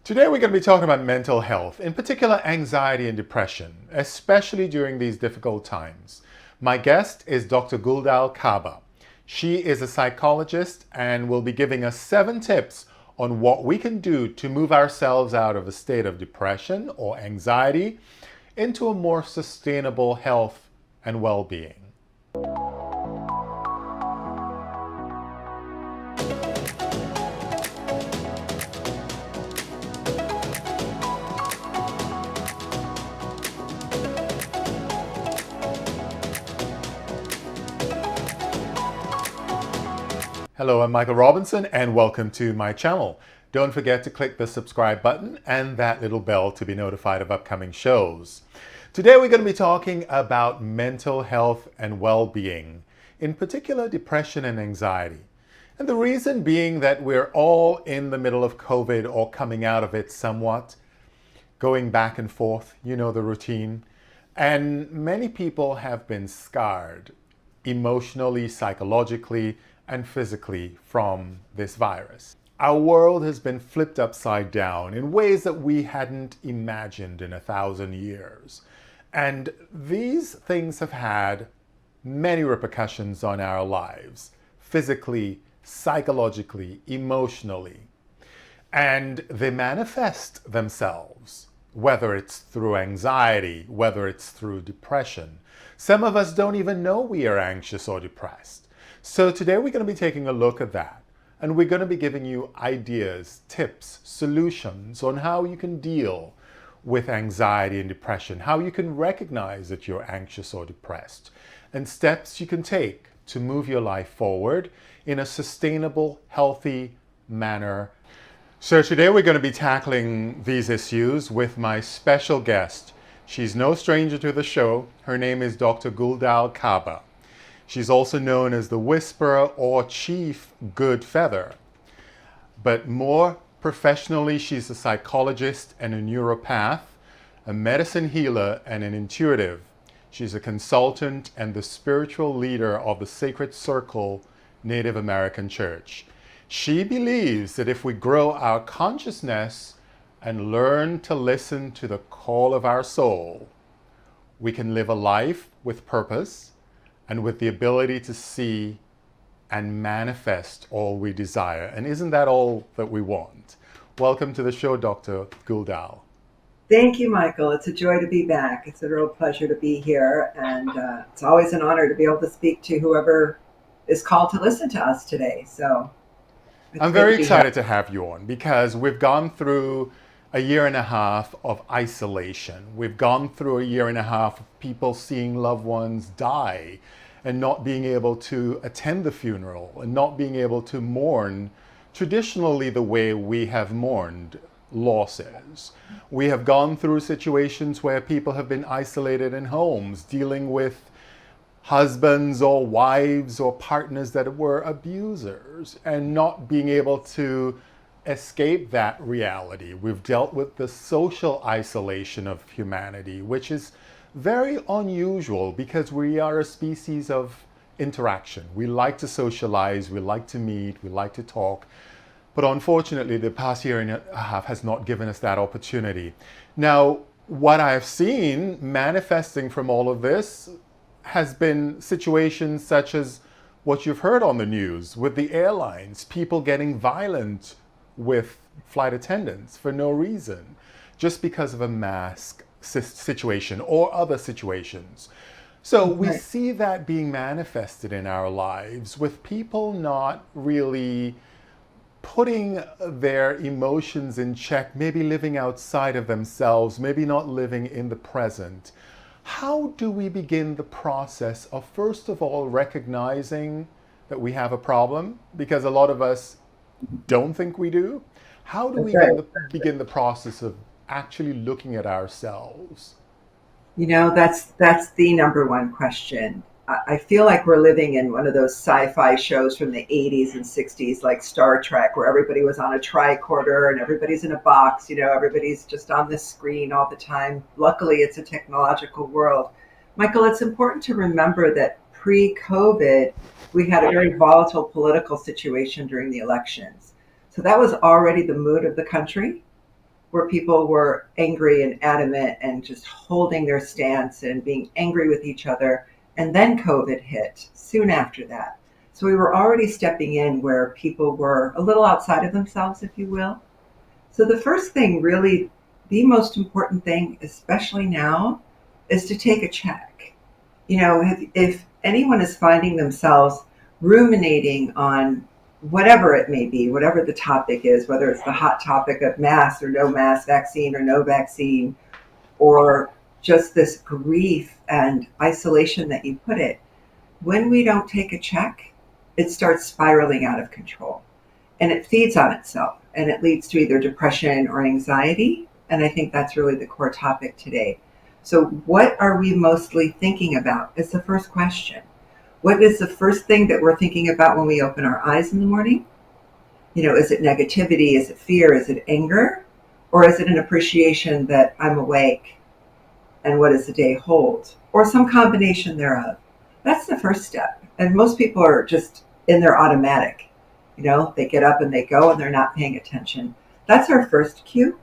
Today we're going to be talking about mental health, in particular anxiety and depression, especially during these difficult times. My guest is Dr. Guldal Caba. She is a psychologist and will be giving us 7 tips on what we can do to move ourselves out of a state of depression or anxiety into a more sustainable health and well-being. Hello, I'm Michael Robinson and welcome to my channel. Don't forget to click the subscribe button and that little bell to be notified of upcoming shows. Today we're going to be talking about mental health and well-being, in particular depression and anxiety. And the reason being that we're all in the middle of COVID or coming out of it somewhat, going back and forth, you know the routine. And many people have been scarred emotionally, psychologically, and physically from this virus. Our world has been flipped upside down in ways that we hadn't imagined in 1,000 years. And these things have had many repercussions on our lives, physically, psychologically, emotionally. And they manifest themselves, whether it's through anxiety, whether it's through depression. Some of us don't even know we are anxious or depressed. So today we're going to be taking a look at that, and we're going to be giving you ideas, tips, solutions on how you can deal with anxiety and depression, how you can recognize that you're anxious or depressed, and steps you can take to move your life forward in a sustainable, healthy manner. So today we're going to be tackling these issues with my special guest. She's no stranger to the show. Her name is Dr. Guldal Caba. She's also known as the Whisperer or Chief Good Feather. But more professionally, she's a psychologist and a neuropath, a medicine healer and an intuitive. She's a consultant and the spiritual leader of the Sacred Circle Native American Church. She believes that if we grow our consciousness and learn to listen to the call of our soul, we can live a life with purpose and with the ability to see and manifest all we desire. And isn't that all that we want? Welcome to the show, Dr. Guldal. Thank you, Michael. It's a joy to be back. It's a real pleasure to be here. And it's always an honor to be able to speak to whoever is called to listen to us today. So I'm very excited to have you on because we've gone through a year and a half of isolation. We've gone through a year and a half of people seeing loved ones die and not being able to attend the funeral and not being able to mourn traditionally the way we have mourned losses. We have gone through situations where people have been isolated in homes, dealing with husbands or wives or partners that were abusers and not being able to escape that reality. We've dealt with the social isolation of humanity, which is very unusual because we are a species of interaction. We like to socialize, we like to meet, we like to talk. But unfortunately, the past year and a half has not given us that opportunity. Now, what I've seen manifesting from all of this has been situations such as what you've heard on the news with the airlines, people getting violent with flight attendants for no reason, just because of a mask situation or other situations. So we see that being manifested in our lives with people not really putting their emotions in check, maybe living outside of themselves, maybe not living in the present. How do we begin the process of, first of all, recognizing that we have a problem? Because a lot of us don't think we do. How do we begin the process of actually looking at ourselves? You know, that's the number one question. I feel like we're living in one of those sci-fi shows from the 80s and 60s, like Star Trek, where everybody was on a tricorder and everybody's in a box, everybody's just on the screen all the time. Luckily, it's a technological world. Michael, it's important to remember that pre-COVID, we had a very volatile political situation during the elections. So that was already the mood of the country. where people were angry and adamant and just holding their stance and being angry with each other. And then COVID hit soon after that. So we were already stepping in where people were a little outside of themselves, if you will. So the first thing, really, the most important thing, especially now, is to take a check. If anyone is finding themselves ruminating on whatever it may be, whatever the topic is, whether it's the hot topic of mask or no mask, vaccine or no vaccine, or just this grief and isolation that you put it, when we don't take a check, it starts spiraling out of control and it feeds on itself and it leads to either depression or anxiety. And I think that's really the core topic today. So what are we mostly thinking about is the first question. What is the first thing that we're thinking about when we open our eyes in the morning? Is it negativity? Is it fear? Is it anger? Or is it an appreciation that I'm awake and what does the day hold? Or some combination thereof. That's the first step. And most people are just in their automatic. They get up and they go and they're not paying attention. That's our first cue.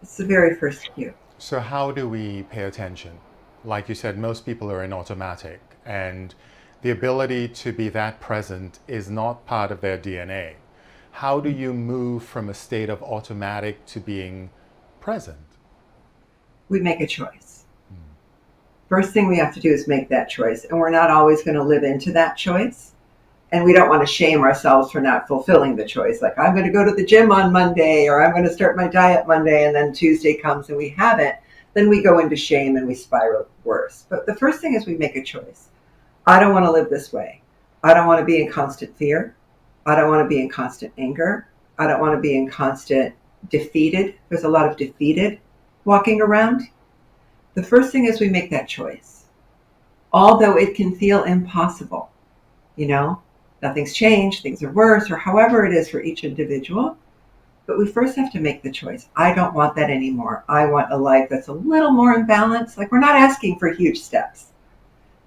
It's the very first cue. So how do we pay attention? Like you said, most people are in automatic, and the ability to be that present is not part of their DNA. How do you move from a state of automatic to being present? We make a choice. First thing we have to do is make that choice. And we're not always going to live into that choice. And we don't want to shame ourselves for not fulfilling the choice. Like, I'm going to go to the gym on Monday, or I'm going to start my diet Monday, and then Tuesday comes and we haven't. Then we go into shame and we spiral worse. But the first thing is we make a choice. I don't want to live this way. I don't want to be in constant fear. I don't want to be in constant anger. I don't want to be in constant defeated. There's a lot of defeated walking around. The first thing is we make that choice. Although it can feel impossible, nothing's changed, things are worse, or however it is for each individual. But we first have to make the choice. I don't want that anymore. I want a life that's a little more in balance. Like, we're not asking for huge steps,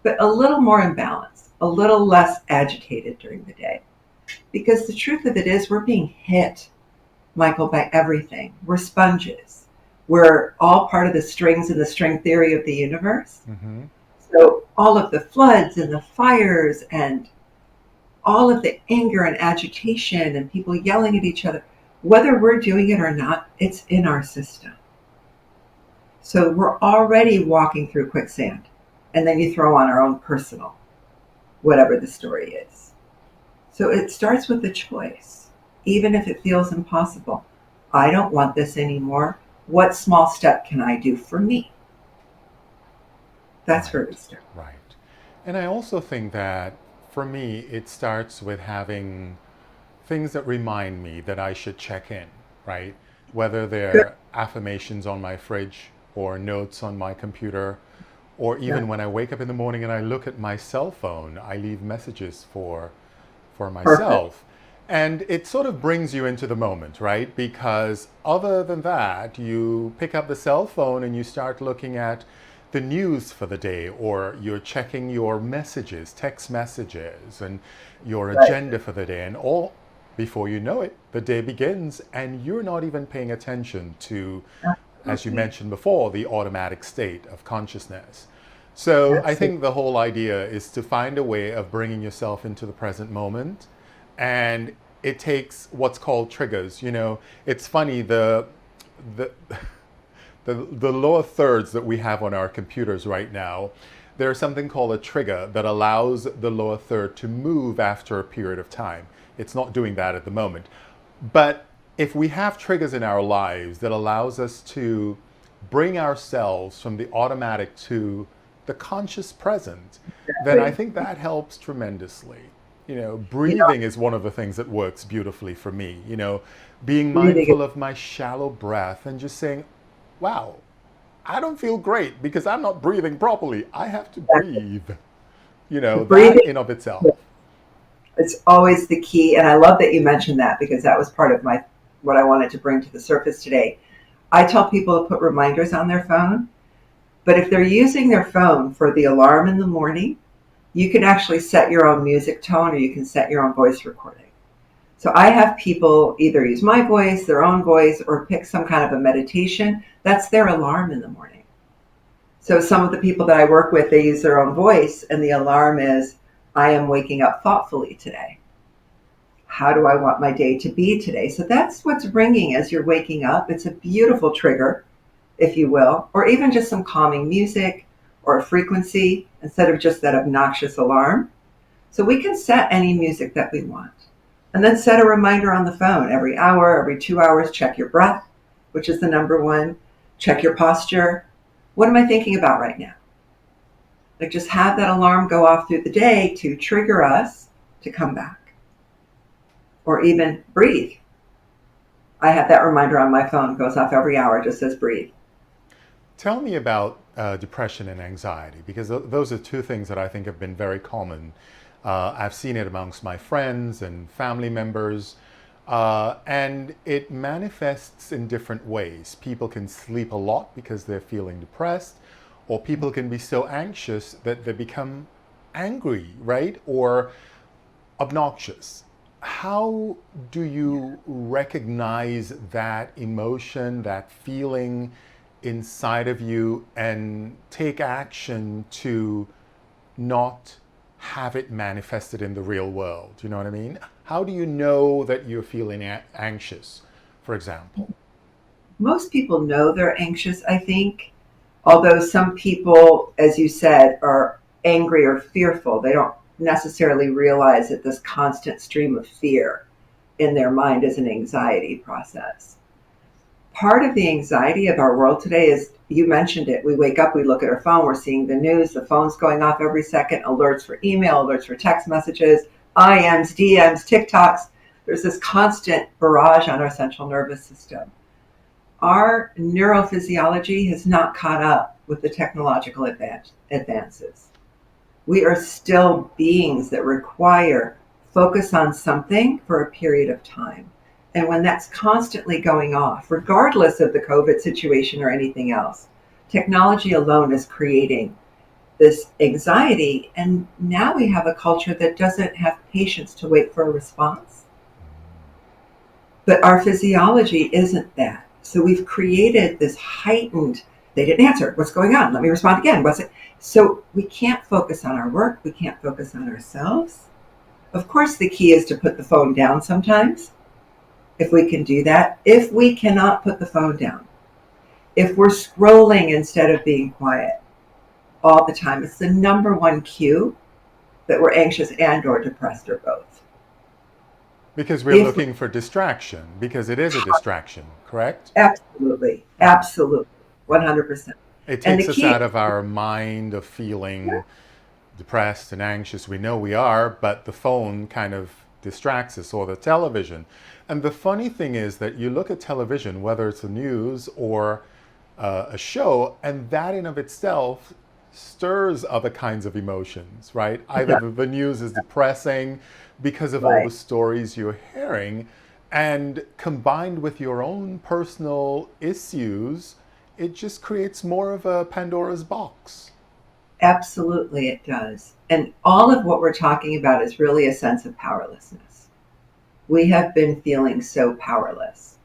but a little more in balance, a little less agitated during the day. Because the truth of it is we're being hit, Michael, by everything. We're sponges. We're all part of the strings in the string theory of the universe. Mm-hmm. So all of the floods and the fires and all of the anger and agitation and people yelling at each other, whether we're doing it or not, it's in our system. So we're already walking through quicksand. And then you throw on our own personal, whatever the story is. So it starts with a choice, even if it feels impossible. I don't want this anymore. What small step can I do for me? That's where we start. Right. And I also think that for me, it starts with having things that remind me that I should check in, right? Whether they're affirmations on my fridge or notes on my computer, or even when I wake up in the morning and I look at my cell phone, I leave messages for myself. Perfect. And it sort of brings you into the moment, right? Because other than that, you pick up the cell phone and you start looking at the news for the day, or you're checking your messages, text messages, and your agenda for the day, and all before you know it, the day begins and you're not even paying attention to, as you mentioned before, the automatic state of consciousness. So I think the whole idea is to find a way of bringing yourself into the present moment. And it takes what's called triggers. It's funny, the lower thirds that we have on our computers right now, there's something called a trigger that allows the lower third to move after a period of time. It's not doing that at the moment. But if we have triggers in our lives that allows us to bring ourselves from the automatic to the conscious present, then I think that helps tremendously. Breathing is one of the things that works beautifully for me. Being mindful of my shallow breath and just saying, wow, I don't feel great because I'm not breathing properly. I have to breathe. That in of itself. It's always the key. And I love that you mentioned that, because that was part of what I wanted to bring to the surface today. I tell people to put reminders on their phone, but if they're using their phone for the alarm in the morning, you can actually set your own music tone, or you can set your own voice recording. So I have people either use my voice, their own voice, or pick some kind of a meditation. That's their alarm in the morning. So some of the people that I work with, they use their own voice, and the alarm is, I am waking up thoughtfully today. How do I want my day to be today? So that's what's ringing as you're waking up. It's a beautiful trigger, if you will, or even just some calming music or a frequency instead of just that obnoxious alarm. So we can set any music that we want. And then set a reminder on the phone every hour, every 2 hours, check your breath, which is the number one. Check your posture. What am I thinking about right now? Like just have that alarm go off through the day to trigger us to come back. Or even breathe. I have that reminder on my phone, goes off every hour, just says breathe. Tell me about depression and anxiety, because those are two things that I think have been very common. I've seen it amongst my friends and family members, and it manifests in different ways. People can sleep a lot because they're feeling depressed, or people can be so anxious that they become angry, right? Or obnoxious. How do you recognize that emotion, that feeling inside of you, and take action to not have it manifested in the real world? You know what I mean? How do you know that you're feeling anxious, for example? Most people know they're anxious, I think. Although some people, as you said, are angry or fearful, they don't necessarily realize that this constant stream of fear in their mind is an anxiety process. Part of the anxiety of our world today is, you mentioned it, we wake up, we look at our phone, we're seeing the news, the phone's going off every second, alerts for email, alerts for text messages, IMs, DMs, TikToks. There's this constant barrage on our central nervous system. Our neurophysiology has not caught up with the technological advances. We are still beings that require focus on something for a period of time. And when that's constantly going off, regardless of the COVID situation or anything else, technology alone is creating this anxiety. And now we have a culture that doesn't have patience to wait for a response. But our physiology isn't that. So we've created this heightened, they didn't answer, what's going on? Let me respond again. What's it? So we can't focus on our work. We can't focus on ourselves. Of course, the key is to put the phone down sometimes, if we can do that. If we cannot put the phone down, if we're scrolling instead of being quiet all the time, it's the number one cue that we're anxious and or depressed or both. Because we're looking for distraction, because it is a distraction, correct? Absolutely. Absolutely. 100%. It And takes the us key, out of our mind of feeling depressed and anxious. We know we are, but the phone kind of distracts us, or the television. And the funny thing is that you look at television, whether it's the news or a show, and that in of itself stirs other kinds of emotions, right? Either the news is depressing because of all the right. stories you're hearing, and combined with your own personal issues, it just creates more of a Pandora's box. Absolutely, it does. And all of what we're talking about is really a sense of powerlessness. We have been feeling so powerless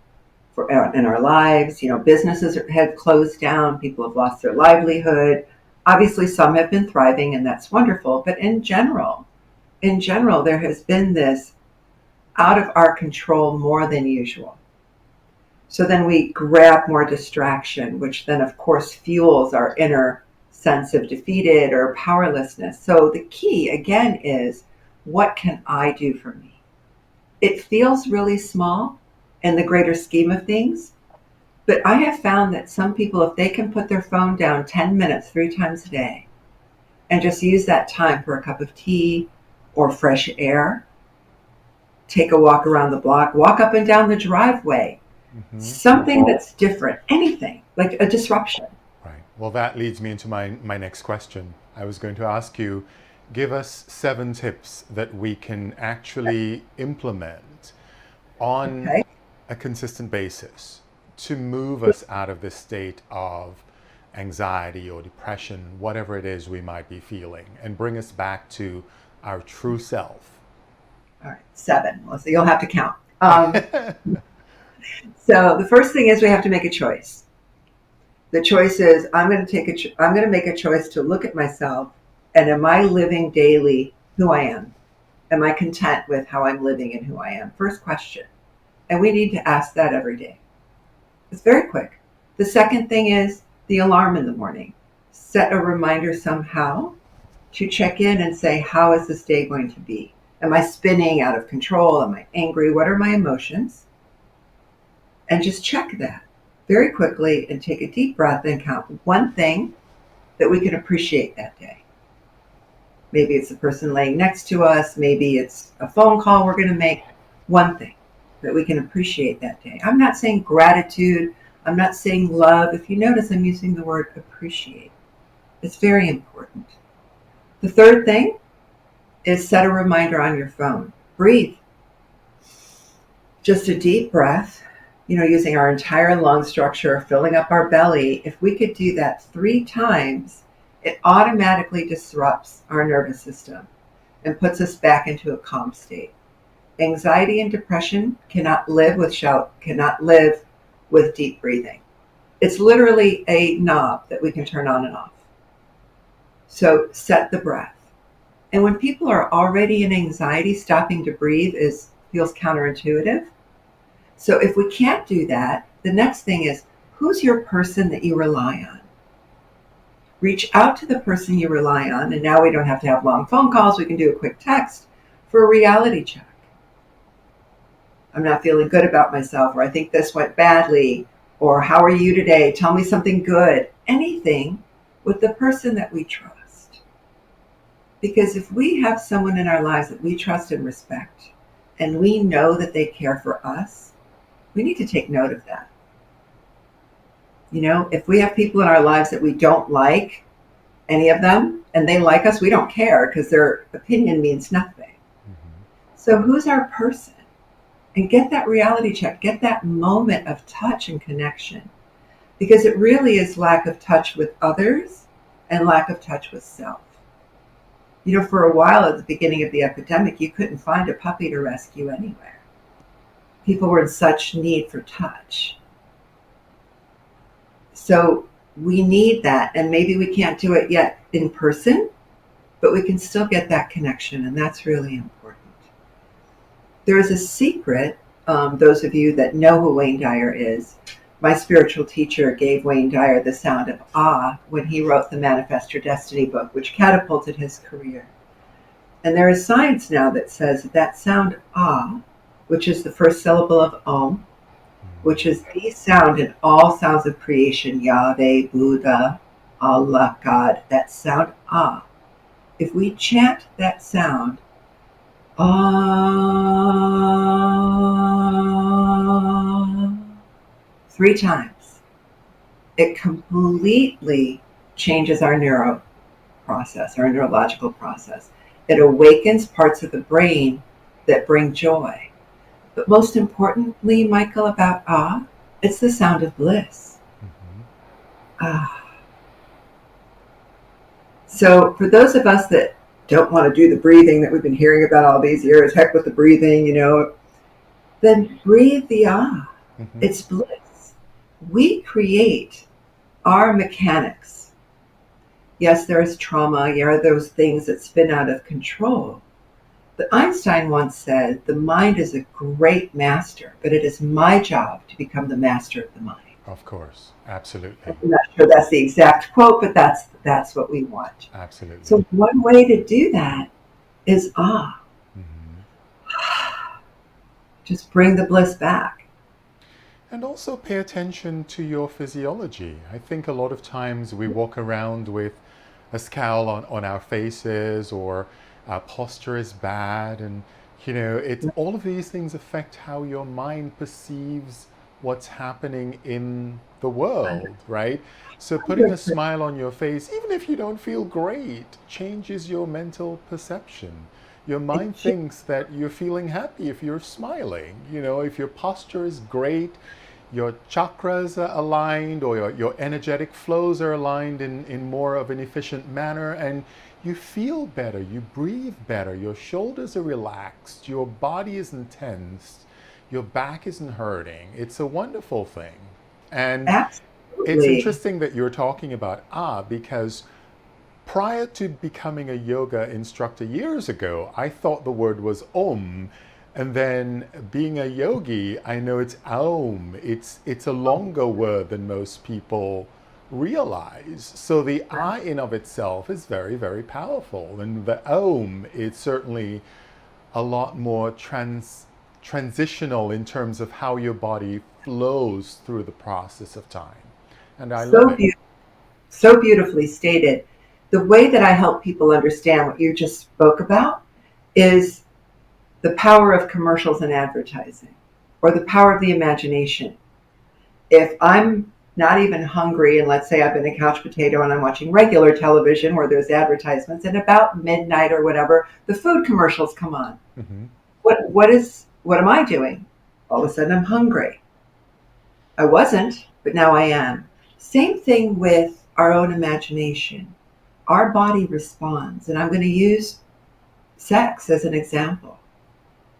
in our lives. You know, businesses have closed down, people have lost their livelihood. Obviously, some have been thriving, and that's wonderful. But in general, there has been this out of our control more than usual. So then we grab more distraction, which then, of course, fuels our inner sense of defeated or powerlessness. So the key, again, is what can I do for me? It feels really small in the greater scheme of things, but I have found that some people, if they can put their phone down 10 minutes 3 times a day and just use that time for a cup of tea or fresh air, take a walk around the block, walk up and down the driveway, Mm-hmm. something that's different, anything, like a disruption. Right. Well, that leads me into my next question. I was going to ask you, give us 7 tips that we can actually implement on Okay. a consistent basis to move us out of this state of anxiety or depression, whatever it is we might be feeling, and bring us back to our true self. All right, 7. Well, so you'll have to count. So the first thing is we have to make a choice. The choice is I'm going to make a choice to look at myself, and am I living daily who I am? Am I content with how I'm living and who I am? First question. And we need to ask that every day. It's very quick. The second thing is the alarm in the morning. Set a reminder somehow to check in and say, how is this day going to be? Am I spinning out of control? Am I angry? What are my emotions? And just check that very quickly and take a deep breath and count one thing that we can appreciate that day. Maybe it's the person laying next to us. Maybe it's a phone call we're going to make. One thing that we can appreciate that day. I'm not saying gratitude. I'm not saying love. If you notice, I'm using the word appreciate. It's very important. The third thing is set a reminder on your phone. Breathe. Just a deep breath, using our entire lung structure, filling up our belly. If we could do that 3 times, it automatically disrupts our nervous system and puts us back into a calm state. Anxiety and depression cannot live with deep breathing. It's literally a knob that we can turn on and off. So set the breath. And when people are already in anxiety, stopping to breathe feels counterintuitive. So if we can't do that, the next thing is, who's your person that you rely on? Reach out to the person you rely on, and now we don't have to have long phone calls. We can do a quick text for a reality check. I'm not feeling good about myself, or I think this went badly, or how are you today? Tell me something good. Anything with the person that we trust. Because if we have someone in our lives that we trust and respect, and we know that they care for us, we need to take note of that. If we have people in our lives that we don't like, any of them, and they like us, we don't care because their opinion means nothing. Mm-hmm. So who's our person? And get that reality check, get that moment of touch and connection. Because it really is lack of touch with others and lack of touch with self. For a while at the beginning of the epidemic, you couldn't find a puppy to rescue anywhere. People were in such need for touch. So we need that, and maybe we can't do it yet in person, but we can still get that connection, and that's really important. There is a secret, those of you that know who Wayne Dyer is. My spiritual teacher gave Wayne Dyer the sound of ah when he wrote the Manifest Your Destiny book, which catapulted his career. And there is science now that says that sound ah, which is the first syllable of Om, which is the sound in all sounds of creation, Yahweh, Buddha, Allah, God, that sound ah. If we chant that sound, ah, 3 times, it completely changes our neurological process. It awakens parts of the brain that bring joy. But most importantly, Michael, about ah, it's the sound of bliss. Mm-hmm. Ah. So for those of us that don't want to do the breathing that we've been hearing about all these years, heck with the breathing, then breathe the ah. Mm-hmm. It's bliss. We create our mechanics. Yes, there is trauma. There are those things that spin out of control. But Einstein once said, the mind is a great master, but it is my job to become the master of the mind. Of course, absolutely. I'm not sure that's the exact quote, but that's what we want. Absolutely. So one way to do that is ah. Mm-hmm. Just bring the bliss back. And also pay attention to your physiology. I think a lot of times we walk around with a scowl on our faces, or our posture is bad, and it's all of these things affect how your mind perceives what's happening in the world, right? So putting a smile on your face, even if you don't feel great, changes your mental perception. Your mind thinks that you're feeling happy if you're smiling. If your posture is great, your chakras are aligned, or your energetic flows are aligned in more of an efficient manner, and you feel better, you breathe better, your shoulders are relaxed, your body isn't tense, your back isn't hurting. It's a wonderful thing. And it's Absolutely. interesting that you're talking about because prior to becoming a yoga instructor years ago, I thought the word was Om. And then being a yogi, I know it's Aum. It's a longer word than most people realize. So the I in of itself is very, very powerful. And the Om is certainly a lot more transitional in terms of how your body flows through the process of time. And I love So it. beautiful. So beautifully stated. The way that I help people understand what you just spoke about is the power of commercials and advertising, or the power of the imagination. If I'm not even hungry, and let's say I've been a couch potato and I'm watching regular television where there's advertisements, and about midnight or whatever, the food commercials come on. Hmm. What am I doing? All of a sudden I'm hungry. I wasn't, but now I am. Same thing with our own imagination. Our body responds, and I'm going to use sex as an example.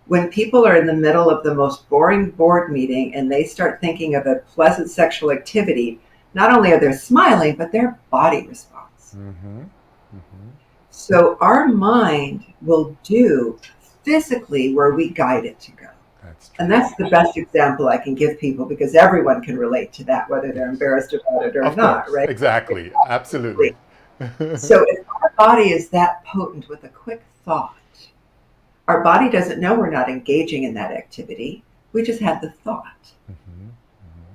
When people are in the middle of the most boring board meeting and they start thinking of a pleasant sexual activity, not only are they smiling, but their body responds. Hmm. Hmm. So our mind will do physically where we guide it to go. That's And true. that's the best example I can give people because everyone can relate to that, whether they're Yes. embarrassed about it or Of not, course. right? Exactly. Absolutely. So if our body is that potent with a quick thought, our body doesn't know we're not engaging in that activity. We just had the thought. Hmm.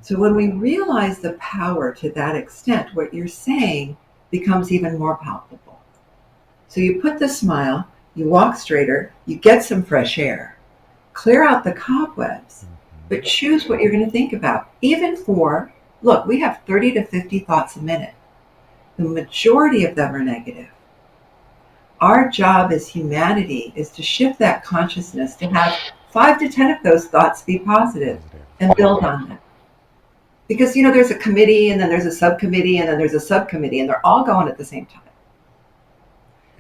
So when we realize the power to that extent, what you're saying becomes even more palpable. So you put the smile, you walk straighter, you get some fresh air, clear out the cobwebs, but Hmm. choose what you're going to think about. Even for, look, we have 30 to 50 thoughts a minute. The majority of them are negative. Our job as humanity is to shift that consciousness to have 5 to 10 of those thoughts be positive Positive. and build on them. Because, there's a committee and then there's a subcommittee and then there's a subcommittee and they're all going at the same time.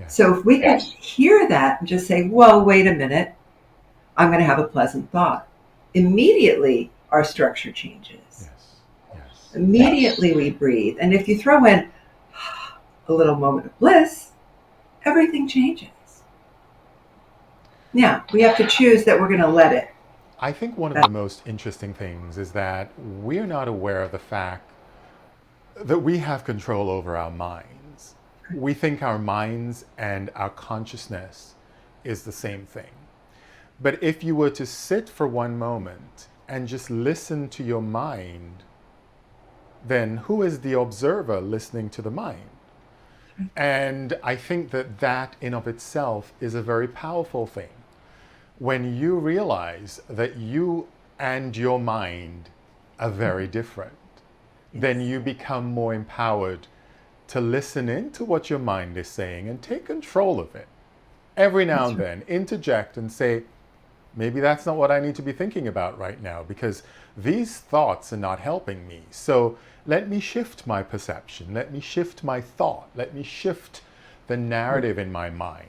So Yes. if we can hear that and just say, whoa, wait a minute, I'm going to have a pleasant thought. Immediately, our structure changes. Yes. Yes. Immediately, we breathe. And if you throw in a little moment of bliss, everything changes. Now, we have to choose that we're going to let it. I think one of the most interesting things is that we're not aware of the fact that we have control over our minds. We think our minds and our consciousness is the same thing. But if you were to sit for one moment and just listen to your mind, then who is the observer listening to the mind? And I think that that in of itself is a very powerful thing. When you realize that you and your mind are very different, then Yes. you become more empowered to listen into what your mind is saying and take control of it. Every now That's and right. then, interject and say, maybe that's not what I need to be thinking about right now because these thoughts are not helping me. So let me shift my perception. Let me shift my thought. Let me shift the narrative in my mind.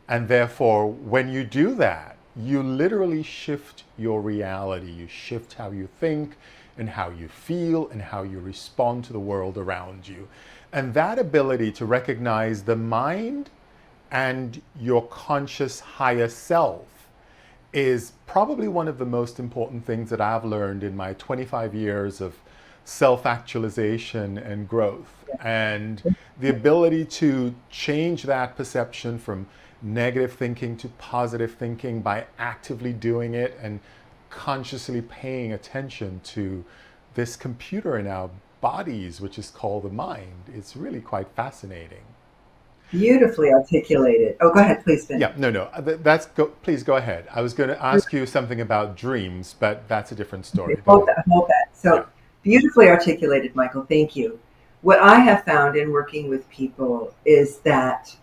And therefore, when you do that, you literally shift your reality. You shift how you think and how you feel and how you respond to the world around you. And that ability to recognize the mind and your conscious higher self is probably one of the most important things that I've learned in my 25 years of self actualization and growth. And the ability to change that perception from negative thinking to positive thinking by actively doing it and consciously paying attention to this computer in our bodies, which is called the mind. It's really quite fascinating. Beautifully articulated. Oh, go ahead, please finish. Yeah, no, no. Please go ahead. I was going to ask you something about dreams, but that's a different Okay, story. Go hold ahead. that, hold that. Yeah. So beautifully articulated, Michael. Thank you. What I have found in working with people is that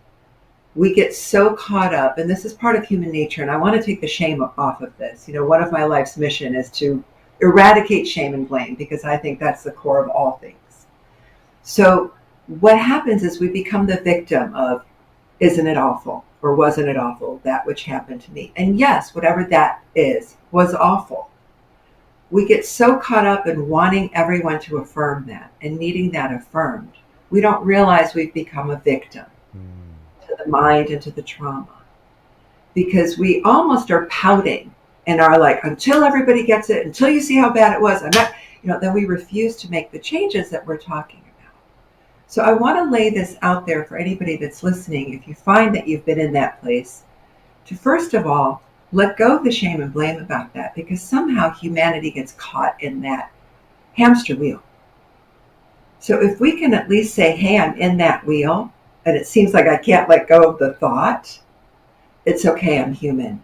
we get so caught up, and this is part of human nature, and I want to take the shame off of this. One of my life's mission is to eradicate shame and blame, because I think that's the core of all things. So what happens is we become the victim of, isn't it awful? Or wasn't it awful, that which happened to me? And yes, whatever that is, was awful. We get so caught up in wanting everyone to affirm that and needing that affirmed, we don't realize we've become a victim to the mind and to the trauma. Because we almost are pouting and are like, until everybody gets it, until you see how bad it was, I'm not, then we refuse to make the changes that we're talking about. So I want to lay this out there for anybody that's listening. If you find that you've been in that place, to first of all, let go of the shame and blame about that, because somehow humanity gets caught in that hamster wheel. So if we can at least say, hey, I'm in that wheel, and it seems like I can't let go of the thought, it's okay, I'm human.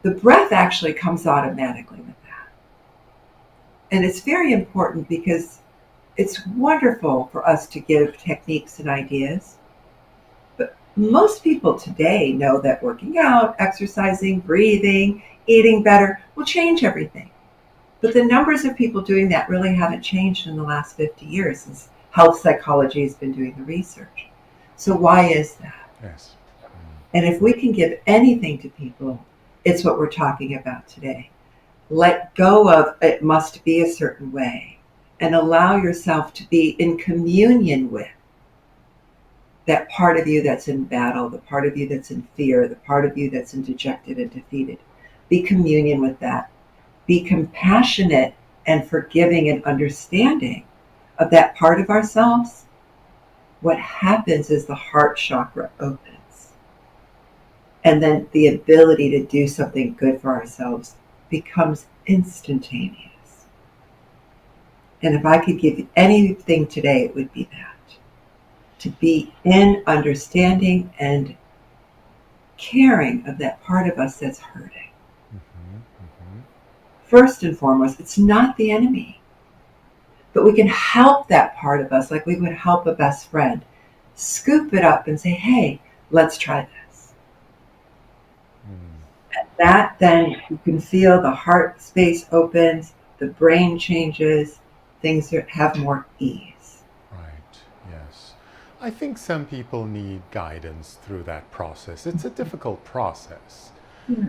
The breath actually comes automatically with that. And it's very important because it's wonderful for us to give techniques and ideas. But most people today know that working out, exercising, breathing, eating better will change everything. But the numbers of people doing that really haven't changed in the last 50 years since health psychology has been doing the research. So why is that? Yes. And if we can give anything to people, it's what we're talking about today. Let go of it must be a certain way and allow yourself to be in communion with that part of you that's in battle, the part of you that's in fear, the part of you that's in dejected and defeated. Be communion with that. Be compassionate and forgiving and understanding of that part of ourselves. What happens is the heart chakra opens. And then the ability to do something good for ourselves becomes instantaneous. And if I could give you anything today, it would be that. To be in understanding and caring of that part of us that's hurting. First and foremost, it's not the enemy. But we can help that part of us like we would help a best friend. Scoop it up and say, hey, let's try this. And that then you can feel the heart space opens, the brain changes, things have more ease. Right, yes. I think some people need guidance through that process. It's a difficult process.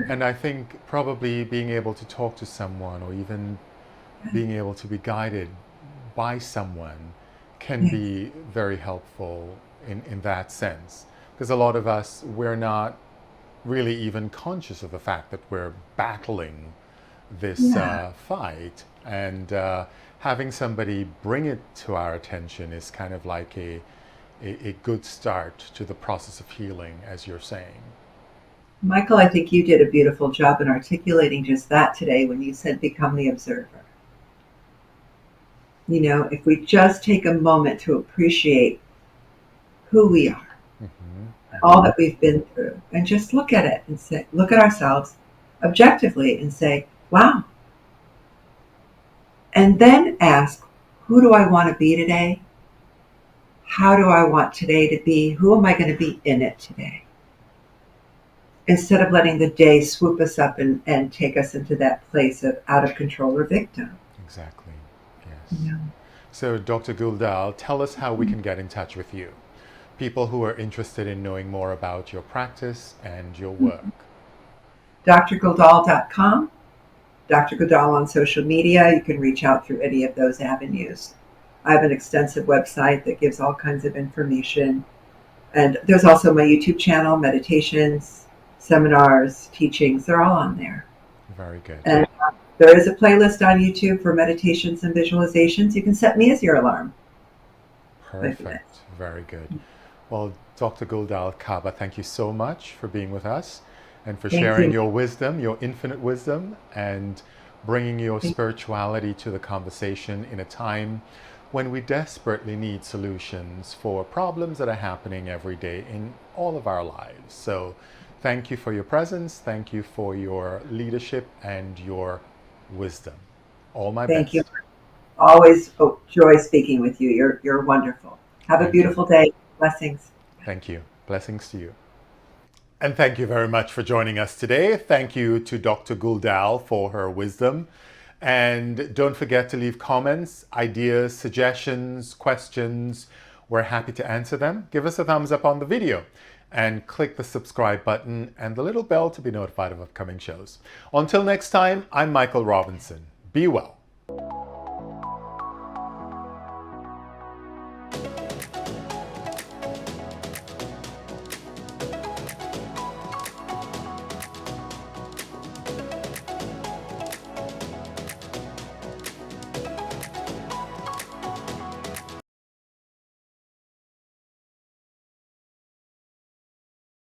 And I think probably being able to talk to someone or even being able to be guided by someone can be very helpful in that sense. Because a lot of us, we're not really even conscious of the fact that we're battling this fight. And having somebody bring it to our attention is kind of like a good start to the process of healing, as you're saying. Michael, I think you did a beautiful job in articulating just that today when you said become the observer. If we just take a moment to appreciate who we are, all that we've been through, and just look at it and say, look at ourselves objectively and say, wow. And then ask, who do I want to be today? How do I want today to be? Who am I going to be in it today? Instead of letting the day swoop us up and take us into that place of out of control or victim. Exactly, yes. So Dr. Guldal, tell us how we can get in touch with you. People who are interested in knowing more about your practice and your work. drguldal.com, Dr. Guldal on social media. You can reach out through any of those avenues. I have an extensive website that gives all kinds of information. And there's also my YouTube channel, meditations, seminars, teachings. They're all on there. Very good. And there is a playlist on YouTube for meditations and visualizations. You can set me as your alarm. Perfect. Very good. Well, Dr. Guldal Caba, thank you so much for being with us and for sharing your wisdom, your infinite wisdom, and bringing your spirituality to the conversation in a time when we desperately need solutions for problems that are happening every day in all of our lives. So thank you for your presence. Thank you for your leadership and your wisdom. All my best. Thank you. Always joy speaking with you. You're wonderful. Have a beautiful day. Blessings. Thank you. Blessings to you. And thank you very much for joining us today. Thank you to Dr. Guldal for her wisdom And don't forget to leave comments, ideas, suggestions, questions. We're happy to answer them. Give us a thumbs up on the video and click the subscribe button and the little bell to be notified of upcoming shows. Until next time, I'm Michael Robinson. Be well.